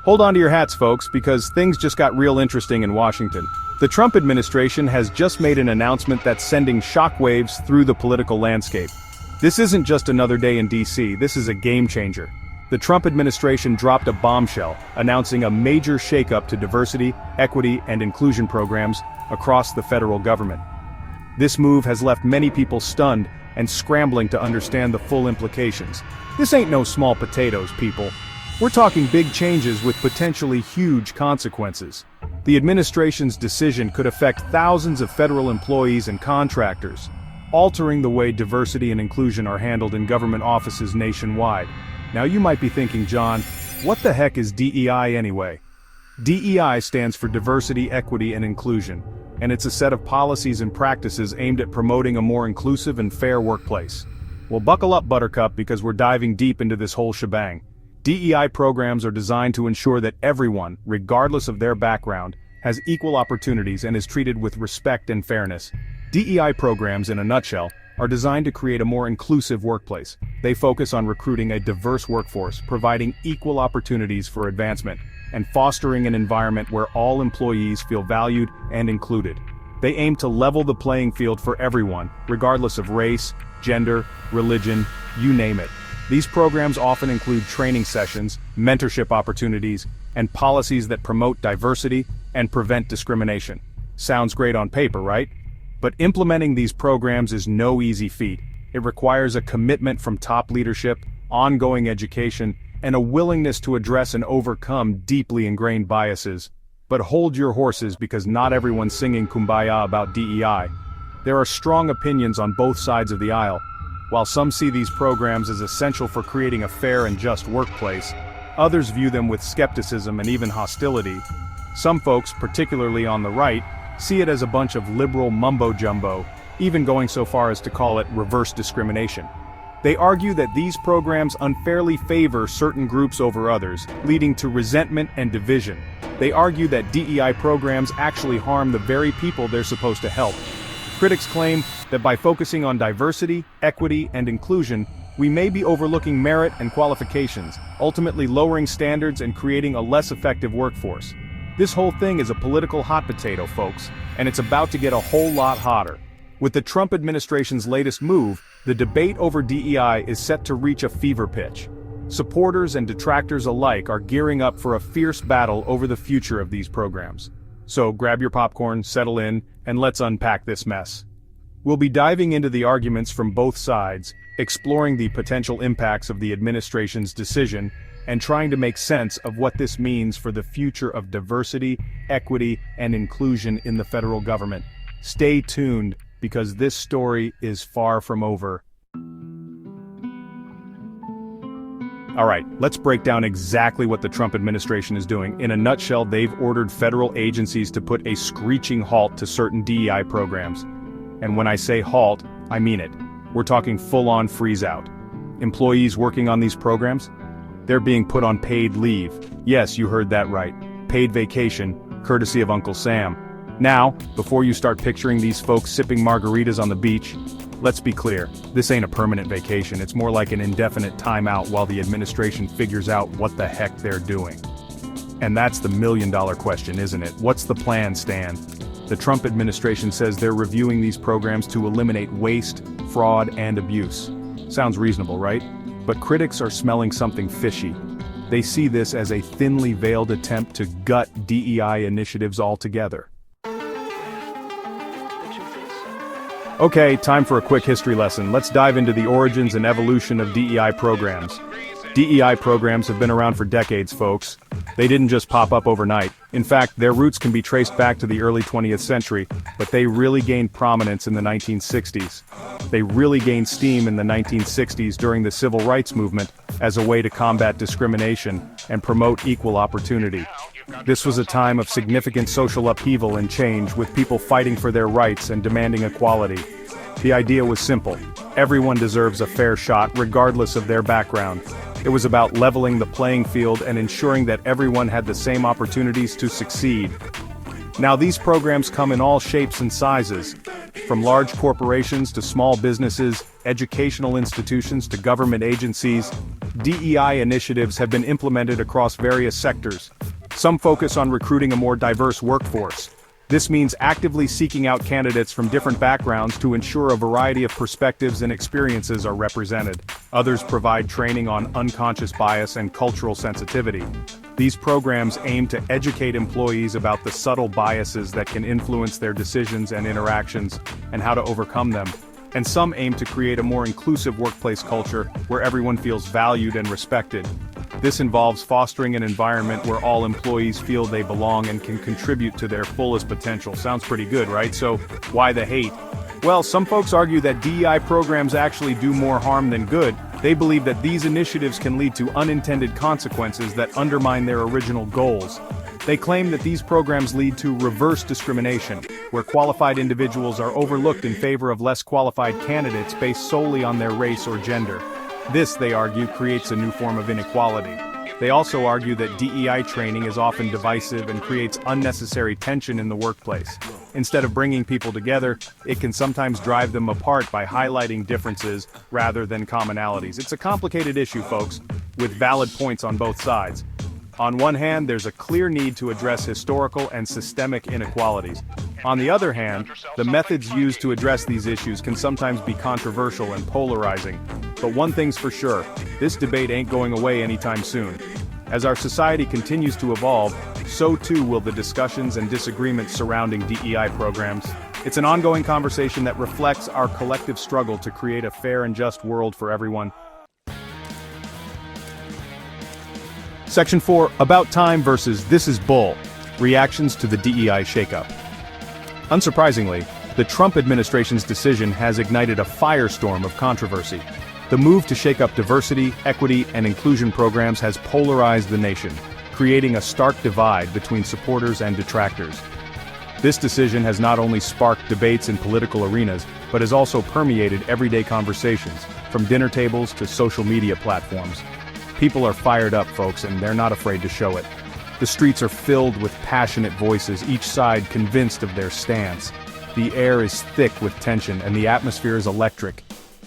Hold on to your hats, folks, because things just got real interesting in Washington. The Trump administration has just made an announcement that's sending shockwaves through the political landscape. This isn't just another day in D.C., this is a game changer. The Trump administration dropped a bombshell, announcing a major shakeup to diversity, equity, and inclusion programs across the federal government. This move has left many people stunned and scrambling to understand the full implications. This ain't no small potatoes, people. We're talking big changes with potentially huge consequences. The administration's decision could affect thousands of federal employees and contractors, altering the way diversity and inclusion are handled in government offices nationwide. Now you might be thinking, John, what the heck is DEI anyway? DEI stands for Diversity, Equity, and Inclusion, and it's a set of policies and practices aimed at promoting a more inclusive and fair workplace. Well, buckle up, Buttercup, because we're diving deep into this whole shebang. DEI programs are designed to ensure that everyone, regardless of their background, has equal opportunities and is treated with respect and fairness. DEI programs, in a nutshell, are designed to create a more inclusive workplace. They focus on recruiting a diverse workforce, providing equal opportunities for advancement, and fostering an environment where all employees feel valued and included. They aim to level the playing field for everyone, regardless of race, gender, religion, you name it. These programs often include training sessions, mentorship opportunities, and policies that promote diversity and prevent discrimination. Sounds great on paper, right? But implementing these programs is no easy feat. It requires a commitment from top leadership, ongoing education, and a willingness to address and overcome deeply ingrained biases. But hold your horses, because not everyone's singing Kumbaya about DEI. There are strong opinions on both sides of the aisle. While some see these programs as essential for creating a fair and just workplace, others view them with skepticism and even hostility. Some folks, particularly on the right, see it as a bunch of liberal mumbo-jumbo, even going so far as to call it reverse discrimination. They argue that these programs unfairly favor certain groups over others, leading to resentment and division. They argue that DEI programs actually harm the very people they're supposed to help. Critics claim that by focusing on diversity, equity, and inclusion, we may be overlooking merit and qualifications, ultimately lowering standards and creating a less effective workforce. This whole thing is a political hot potato, folks, and it's about to get a whole lot hotter. With the Trump administration's latest move, the debate over DEI is set to reach a fever pitch. Supporters and detractors alike are gearing up for a fierce battle over the future of these programs. So grab your popcorn, settle in, and let's unpack this mess. We'll be diving into the arguments from both sides, exploring the potential impacts of the administration's decision, and trying to make sense of what this means for the future of diversity, equity, and inclusion in the federal government. Stay tuned, because this story is far from over. Alright, let's break down exactly what the Trump administration is doing. In a nutshell, they've ordered federal agencies to put a screeching halt to certain DEI programs. And when I say halt, I mean it. We're talking full-on freeze-out. Employees working on these programs? They're being put on paid leave. Yes, you heard that right. Paid vacation, courtesy of Uncle Sam. Now, before you start picturing these folks sipping margaritas on the beach, let's be clear, this ain't a permanent vacation. It's more like an indefinite timeout while the administration figures out what the heck they're doing. And that's the million-dollar question, isn't it? What's the plan, Stan? The Trump administration says they're reviewing these programs to eliminate waste, fraud, and abuse. Sounds reasonable, right? But critics are smelling something fishy. They see this as a thinly veiled attempt to gut DEI initiatives altogether. Okay, time for a quick history lesson. Let's dive into the origins and evolution of DEI programs. DEI programs have been around for decades, folks. They didn't just pop up overnight. In fact, their roots can be traced back to the early 20th century, but they really gained prominence in the 1960s. They really gained steam in the 1960s during the Civil Rights Movement as a way to combat discrimination and promote equal opportunity. This was a time of significant social upheaval and change, with people fighting for their rights and demanding equality. The idea was simple. Everyone deserves a fair shot, regardless of their background. It was about leveling the playing field and ensuring that everyone had the same opportunities to succeed. Now, these programs come in all shapes and sizes. From large corporations to small businesses, educational institutions to government agencies, DEI initiatives have been implemented across various sectors. Some focus on recruiting a more diverse workforce. This means actively seeking out candidates from different backgrounds to ensure a variety of perspectives and experiences are represented. Others provide training on unconscious bias and cultural sensitivity. These programs aim to educate employees about the subtle biases that can influence their decisions and interactions, and how to overcome them. And some aim to create a more inclusive workplace culture where everyone feels valued and respected. This involves fostering an environment where all employees feel they belong and can contribute to their fullest potential. Sounds pretty good, right? So, why the hate? Well, some folks argue that DEI programs actually do more harm than good. They believe that these initiatives can lead to unintended consequences that undermine their original goals. They claim that these programs lead to reverse discrimination, where qualified individuals are overlooked in favor of less qualified candidates based solely on their race or gender. This, they argue, creates a new form of inequality. They also argue that DEI training is often divisive and creates unnecessary tension in the workplace. Instead of bringing people together, it can sometimes drive them apart by highlighting differences rather than commonalities. It's a complicated issue, folks, with valid points on both sides. On one hand, there's a clear need to address historical and systemic inequalities. On the other hand, the methods used to address these issues can sometimes be controversial and polarizing. But one thing's for sure, this debate ain't going away anytime soon. As our society continues to evolve, so too will the discussions and disagreements surrounding DEI programs. It's an ongoing conversation that reflects our collective struggle to create a fair and just world for everyone. Section 4, About Time versus This is Bull. Reactions to the DEI shakeup. Unsurprisingly, the Trump administration's decision has ignited a firestorm of controversy. The move to shake up diversity, equity, and inclusion programs has polarized the nation, creating a stark divide between supporters and detractors. This decision has not only sparked debates in political arenas, but has also permeated everyday conversations, from dinner tables to social media platforms. People are fired up, folks, and they're not afraid to show it. The streets are filled with passionate voices, each side convinced of their stance. The air is thick with tension, and the atmosphere is electric.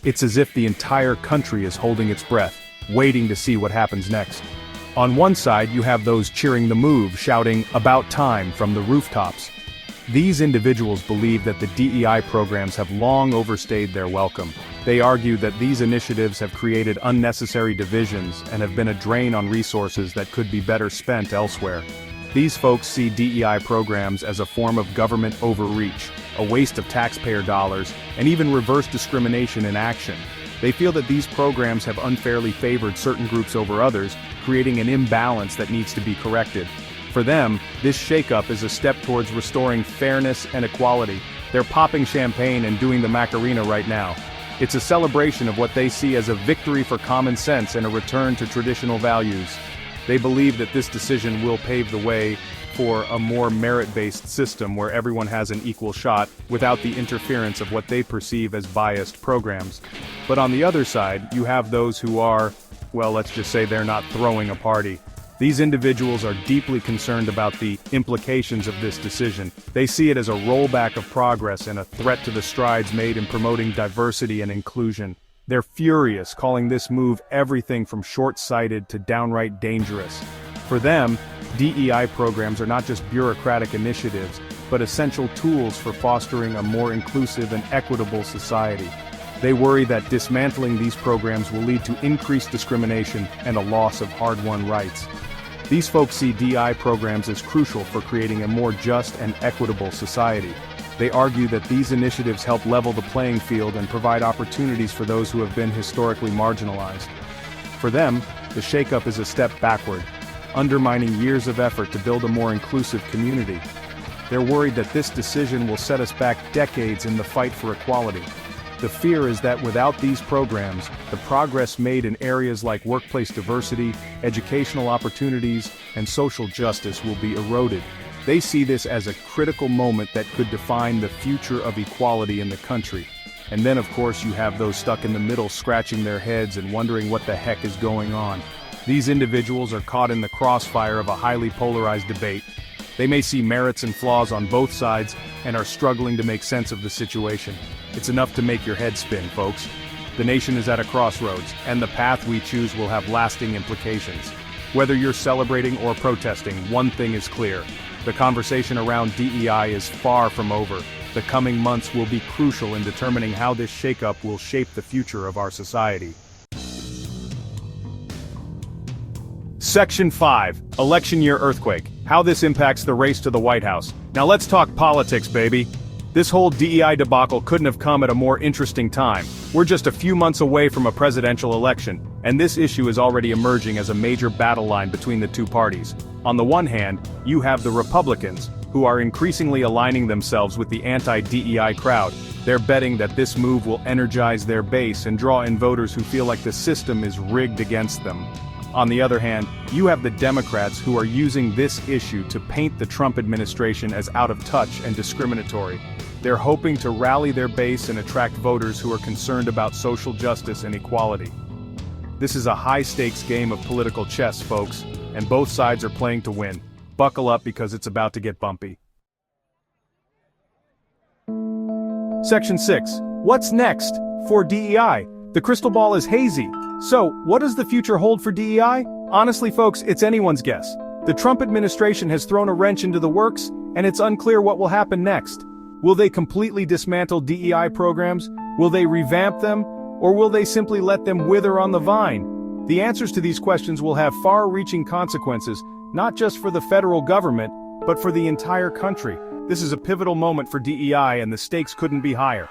It's as if the entire country is holding its breath, waiting to see what happens next. On one side, you have those cheering the move, shouting, "About time," from the rooftops. These individuals believe that the DEI programs have long overstayed their welcome. They argue that these initiatives have created unnecessary divisions and have been a drain on resources that could be better spent elsewhere. These folks see DEI programs as a form of government overreach, a waste of taxpayer dollars, and even reverse discrimination in action. They feel that these programs have unfairly favored certain groups over others, creating an imbalance that needs to be corrected. For them, this shakeup is a step towards restoring fairness and equality. They're popping champagne and doing the Macarena right now. It's a celebration of what they see as a victory for common sense and a return to traditional values. They believe that this decision will pave the way for a more merit-based system where everyone has an equal shot without the interference of what they perceive as biased programs. But on the other side, you have those who are, well, let's just say they're not throwing a party. These individuals are deeply concerned about the implications of this decision. They see it as a rollback of progress and a threat to the strides made in promoting diversity and inclusion. They're furious, calling this move everything from short-sighted to downright dangerous. For them, DEI programs are not just bureaucratic initiatives, but essential tools for fostering a more inclusive and equitable society. They worry that dismantling these programs will lead to increased discrimination and a loss of hard-won rights. These folks see DEI programs as crucial for creating a more just and equitable society. They argue that these initiatives help level the playing field and provide opportunities for those who have been historically marginalized. For them, the shakeup is a step backward, undermining years of effort to build a more inclusive community. They're worried that this decision will set us back decades in the fight for equality. The fear is that without these programs, the progress made in areas like workplace diversity, educational opportunities, and social justice will be eroded. They see this as a critical moment that could define the future of equality in the country. And then of course you have those stuck in the middle scratching their heads and wondering what the heck is going on. These individuals are caught in the crossfire of a highly polarized debate. They may see merits and flaws on both sides and are struggling to make sense of the situation. It's enough to make your head spin, folks. The nation is at a crossroads, and the path we choose will have lasting implications. Whether you're celebrating or protesting, one thing is clear. The conversation around DEI is far from over. The coming months will be crucial in determining how this shakeup will shape the future of our society. Section 5. Election Year Earthquake. How this impacts the race to the White House. Now let's talk politics, baby. This whole DEI debacle couldn't have come at a more interesting time. We're just a few months away from a presidential election, and this issue is already emerging as a major battle line between the two parties. On the one hand, you have the Republicans, who are increasingly aligning themselves with the anti-DEI crowd. They're betting that this move will energize their base and draw in voters who feel like the system is rigged against them. On the other hand, you have the Democrats who are using this issue to paint the Trump administration as out of touch and discriminatory. They're hoping to rally their base and attract voters who are concerned about social justice and equality. This is a high-stakes game of political chess, folks, and both sides are playing to win. Buckle up because it's about to get bumpy. Section 6. What's next for DEI? The crystal ball is hazy. So, what does the future hold for DEI? Honestly, folks, it's anyone's guess. The Trump administration has thrown a wrench into the works, and it's unclear what will happen next. Will they completely dismantle DEI programs? Will they revamp them? Or will they simply let them wither on the vine? The answers to these questions will have far-reaching consequences, not just for the federal government, but for the entire country. This is a pivotal moment for DEI, and the stakes couldn't be higher.